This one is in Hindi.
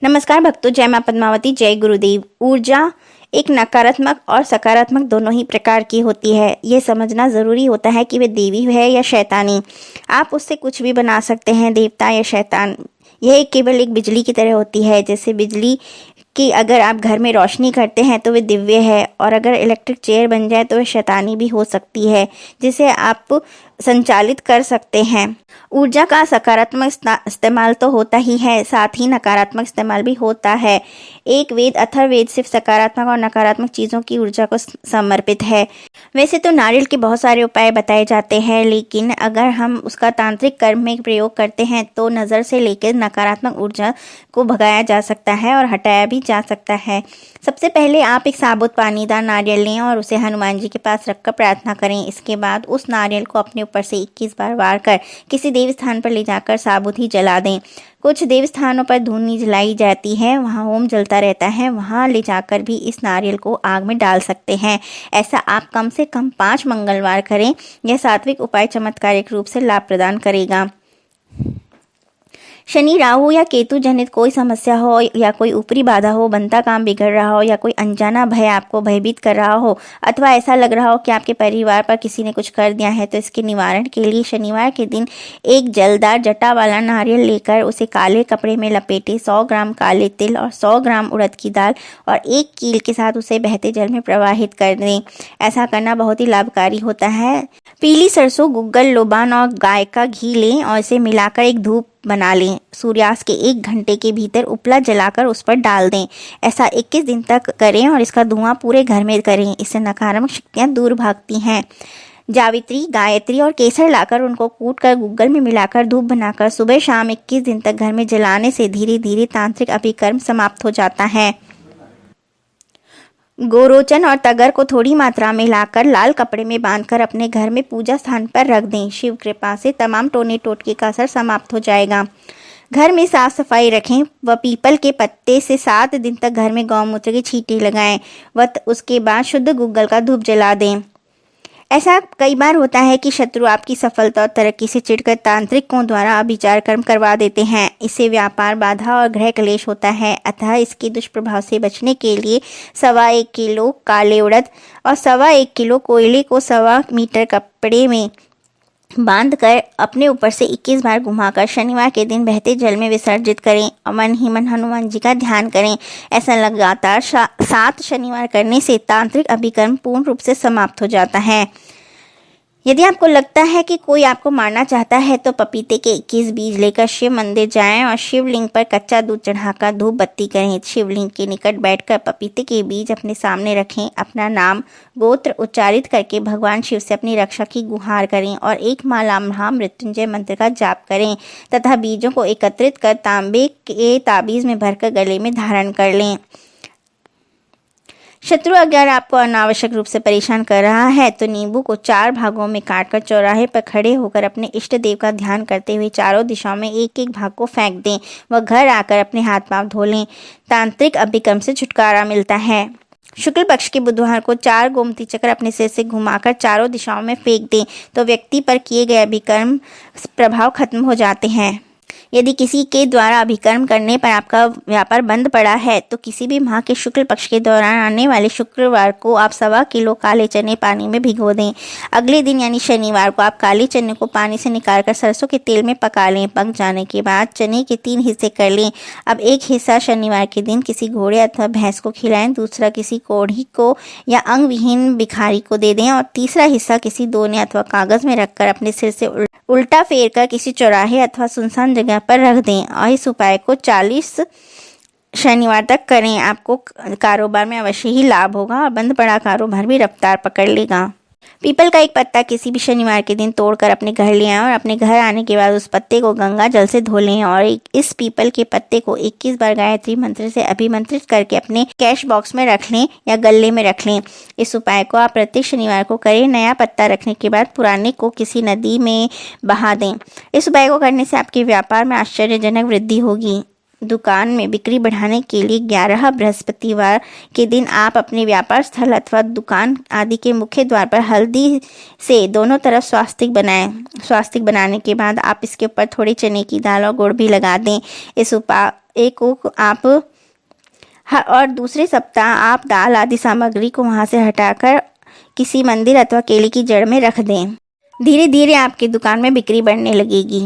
नमस्कार भक्तों, जय मां पद्मावती, जय गुरुदेव। ऊर्जा एक नकारात्मक और सकारात्मक दोनों ही प्रकार की होती है। ये समझना ज़रूरी होता है कि वे देवी है या शैतानी। आप उससे कुछ भी बना सकते हैं, देवता या शैतान। यह केवल एक बिजली की तरह होती है। जैसे बिजली की अगर आप घर में रोशनी करते हैं तो वे दिव्य है, और अगर इलेक्ट्रिक चेयर बन जाए तो वह शैतानी भी हो सकती है, जिसे आप संचालित कर सकते हैं। ऊर्जा का सकारात्मक इस्तेमाल तो होता ही है, साथ ही नकारात्मक इस्तेमाल भी होता है। एक वेद अथर्ववेद सिर्फ सकारात्मक और नकारात्मक चीज़ों की ऊर्जा को समर्पित है। वैसे तो नारियल के बहुत सारे उपाय बताए जाते हैं, लेकिन अगर हम उसका तांत्रिक कर्म में प्रयोग करते हैं तो नज़र से लेकर नकारात्मक ऊर्जा को भगाया जा सकता है और हटाया भी जा सकता है। सबसे पहले आप एक साबुत पानीदार नारियल लें और उसे हनुमान जी के पास रखकर प्रार्थना करें। इसके बाद उस नारियल को अपने ऊपर से 21 बार वार कर किसी देव स्थान पर ले जाकर साबुत ही जला दें। कुछ देव स्थानों पर धूनी जलाई जाती है, वहाँ होम जलता रहता है, वहाँ ले जाकर भी इस नारियल को आग में डाल सकते हैं। ऐसा आप कम से कम 5 मंगलवार करें। यह सात्विक उपाय चमत्कारिक रूप से लाभ प्रदान करेगा। शनि, राहु या केतु जनित कोई समस्या हो या कोई ऊपरी बाधा हो, बनता काम बिगड़ रहा हो या कोई अनजाना भय आपको भयभीत कर रहा हो, अथवा ऐसा लग रहा हो कि आपके परिवार पर किसी ने कुछ कर दिया है, तो इसके निवारण के लिए शनिवार के दिन एक जलदार जटा वाला नारियल लेकर उसे काले कपड़े में लपेटे 100 ग्राम काले तिल और 100 ग्राम उड़द की दाल और एक कील के साथ उसे बहते जल में प्रवाहित कर दें। ऐसा करना बहुत ही लाभकारी होता है। पीली सरसों, गुग्गल, लोबान और गाय का घी लें और इसे मिलाकर एक धूप बना लें। सूर्यास्त के 1 घंटे के भीतर उपला जलाकर उस पर डाल दें। ऐसा 21 दिन तक करें और इसका धुआं पूरे घर में करें। इससे नकारात्मक शक्तियाँ दूर भागती हैं। जावित्री, गायत्री और केसर लाकर उनको कूटकर गुग्गल में मिलाकर धूप बनाकर सुबह शाम 21 दिन तक घर में जलाने से धीरे धीरे तांत्रिक अभिकर्म समाप्त हो जाता है। गोरोचन और तगर को थोड़ी मात्रा में लाकर लाल कपड़े में बांधकर अपने घर में पूजा स्थान पर रख दें। शिव कृपा से तमाम टोने टोटके का असर समाप्त हो जाएगा। घर में साफ सफाई रखें व पीपल के पत्ते से 7 दिन तक घर में गौमूत्र की छींटे लगाएं व उसके बाद शुद्ध गुग्गल का धूप जला दें। ऐसा कई बार होता है कि शत्रु आपकी सफलता और तरक्की से चिढ़कर तांत्रिकों द्वारा अभिचार कर्म करवा देते हैं। इससे व्यापार बाधा और गृह क्लेश होता है। अतः इसके दुष्प्रभाव से बचने के लिए 1.25 किलो काले उड़द और 1.25 किलो कोयले को 1.25 मीटर कपड़े में बांधकर अपने ऊपर से 21 बार घुमाकर शनिवार के दिन बहते जल में विसर्जित करें और मन ही मन हनुमान जी का ध्यान करें। ऐसा लगातार 7 शनिवार करने से तांत्रिक अभिकर्म पूर्ण रूप से समाप्त हो जाता है। यदि आपको लगता है कि कोई आपको मारना चाहता है तो पपीते के 21 बीज लेकर शिव मंदिर जाएं और शिवलिंग पर कच्चा दूध चढ़ाकर धूप बत्ती करें। शिवलिंग के निकट बैठकर पपीते के बीज अपने सामने रखें। अपना नाम गोत्र उच्चारित करके भगवान शिव से अपनी रक्षा की गुहार करें और एक माला महामृत्युंजय मंत्र का जाप करें तथा बीजों को एकत्रित कर तांबे के ताबीज में भरकर गले में धारण कर लें। शत्रु अगर आपको अनावश्यक रूप से परेशान कर रहा है तो नींबू को 4 भागों में काटकर चौराहे पर खड़े होकर अपने इष्ट देव का ध्यान करते हुए चारों दिशाओं में एक एक भाग को फेंक दें व घर आकर अपने हाथ पांव धो लें। तांत्रिक अभिकर्म से छुटकारा मिलता है। शुक्ल पक्ष के बुधवार को 4 गोमती चक्र अपने सिर से घुमाकर चारों दिशाओं में फेंक दें तो व्यक्ति पर किए गए अभिकर्म प्रभाव खत्म हो जाते हैं। यदि किसी के द्वारा अभिकर्म करने पर आपका व्यापार बंद पड़ा है तो किसी भी माह के शुक्ल पक्ष के दौरान आने वाले शुक्रवार को आप 1.25 किलो काले चने पानी में भिगो दें। अगले दिन यानी शनिवार को आप काले चने को पानी से निकालकर सरसों के तेल में पका लें। पक जाने के बाद चने के 3 हिस्से कर लें। अब एक हिस्सा शनिवार के दिन किसी घोड़े अथवा भैंस को खिलाएं, दूसरा किसी कोढ़ी को या अंग विहीन भिखारी को दे दें और तीसरा हिस्सा किसी दोने अथवा कागज में रखकर अपने सिर से उल्टा फेर कर किसी चौराहे अथवा सुनसान जगह पर रख दें और इस उपाय को 40 शनिवार तक करें। आपको कारोबार में अवश्य ही लाभ होगा और बंद पड़ा कारोबार भी रफ्तार पकड़ लेगा। पीपल का एक पत्ता किसी भी शनिवार के दिन तोड़कर अपने घर ले आएं और अपने घर आने के बाद उस पत्ते को गंगा जल से धो लें और इस पीपल के पत्ते को 21 बार गायत्री मंत्र से अभिमंत्रित करके अपने कैश बॉक्स में रख लें या गल्ले में रख लें। इस उपाय को आप प्रत्येक शनिवार को करें। नया पत्ता रखने के बाद पुराने को किसी नदी में बहा दें। इस उपाय को करने से आपके व्यापार में आश्चर्यजनक वृद्धि होगी। दुकान में बिक्री बढ़ाने के लिए 11 बृहस्पतिवार के दिन आप अपने व्यापार स्थल अथवा दुकान आदि के मुख्य द्वार पर हल्दी से दोनों तरफ स्वास्तिक बनाएं। स्वास्तिक बनाने के बाद आप इसके ऊपर थोड़ी चने की दाल और गुड़ भी लगा दें। इस और दूसरे सप्ताह आप दाल आदि सामग्री को वहाँ से हटाकर किसी मंदिर अथवा केले की जड़ में रख दें। धीरे धीरे आपकी दुकान में बिक्री बढ़ने लगेगी।